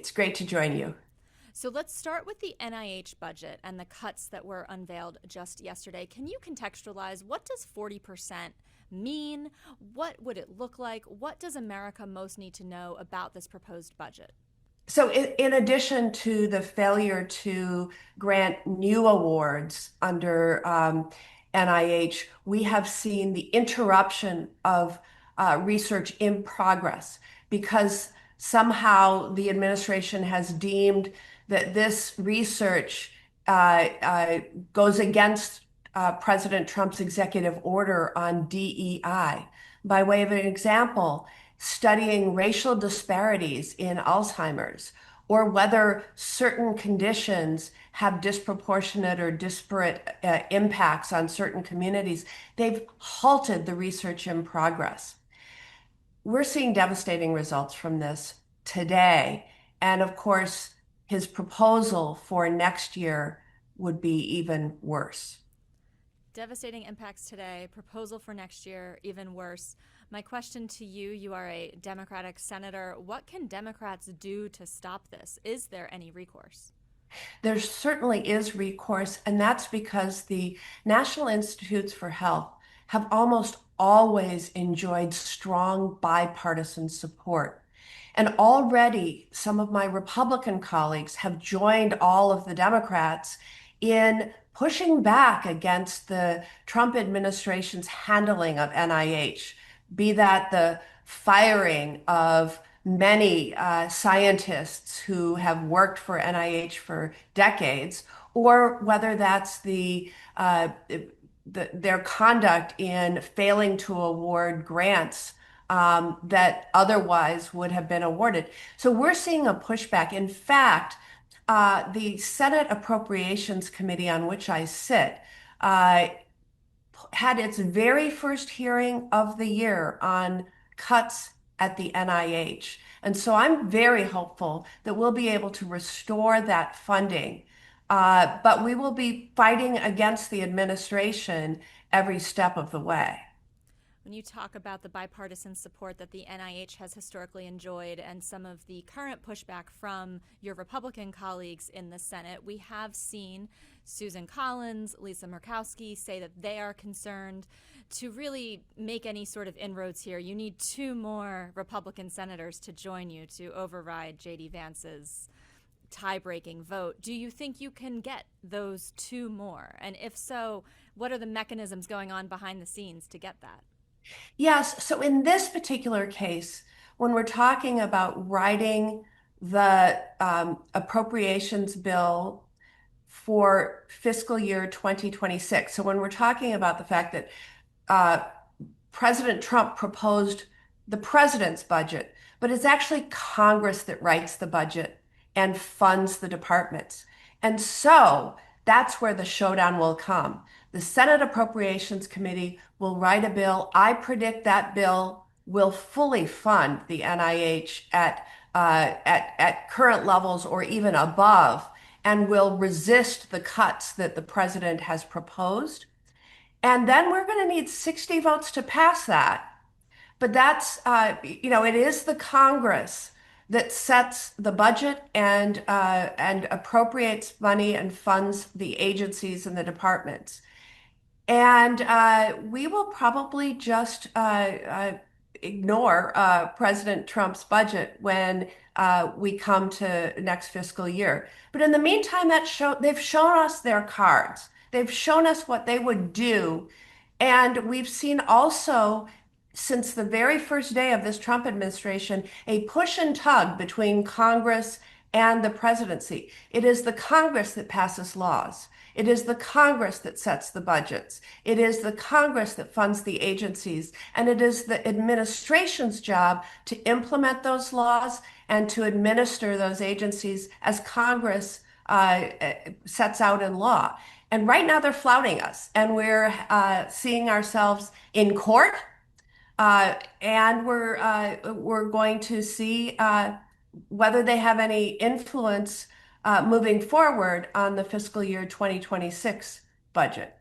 It's great to join you. So let's start with the NIH budget and the cuts that were unveiled just yesterday. Can you contextualize what does 40% mean? What would it look like? What does America most need to know about this proposed budget? So, in addition to the failure to grant new awards under NIH, we have seen the interruption of research in progress because somehow the administration has deemed that this research goes against President Trump's executive order on DEI. By way of an example, studying racial disparities in Alzheimer's, or whether certain conditions have disproportionate or disparate impacts on certain communities, they've halted the research in progress. We're seeing devastating results from this today. And of course, his proposal for next year would be even worse. Devastating impacts today, proposal for next year, even worse. My question to you, you are a Democratic senator. What can Democrats do to stop this? Is there any recourse? There certainly is recourse, and that's because the National Institutes for Health have almost always enjoyed strong bipartisan support. And already some of my Republican colleagues have joined all of the Democrats in pushing back against the Trump administration's handling of NIH, be that the firing of many scientists who have worked for NIH for decades, or whether that's their conduct in failing to award grants that otherwise would have been awarded. So we're seeing a pushback. In fact, the Senate Appropriations Committee, on which I sit, uh, had its very first hearing of the year on cuts at the NIH. And so I'm very hopeful that we'll be able to restore that funding. But we will be fighting against the administration every step of the way. When you talk about the bipartisan support that the NIH has historically enjoyed and some of the current pushback from your Republican colleagues in the Senate, we have seen Susan Collins, Lisa Murkowski say that they are concerned. To really make any sort of inroads here, you need two more Republican senators to join you to override J.D. Vance's tie-breaking vote. Do you think you can get those two more? And if so, what are the mechanisms going on behind the scenes to get that? Yes, so in this particular case, when we're talking about writing the appropriations bill for fiscal year 2026, so when we're talking about the fact that uh, President Trump proposed the president's budget, but it's actually Congress that writes the budget and funds the departments. And so that's where the showdown will come. The Senate Appropriations Committee will write a bill. I predict that bill will fully fund the NIH at current levels or even above, and will resist the cuts that the president has proposed. And then we're going to need 60 votes to pass that. But it is the Congress that sets the budget and appropriates money and funds the agencies and the departments. And we will probably just ignore President Trump's budget when we come to next fiscal year. But in the meantime, they've shown us their cards. They've shown us what they would do. And we've seen also, since the very first day of this Trump administration, a push and tug between Congress and the presidency. It is the Congress that passes laws. It is the Congress that sets the budgets. It is the Congress that funds the agencies. And it is the administration's job to implement those laws and to administer those agencies as Congress sets out in law. And right now they're flouting us, and we're seeing ourselves in court, and we're going to see whether they have any influence moving forward on the fiscal year 2026 budget.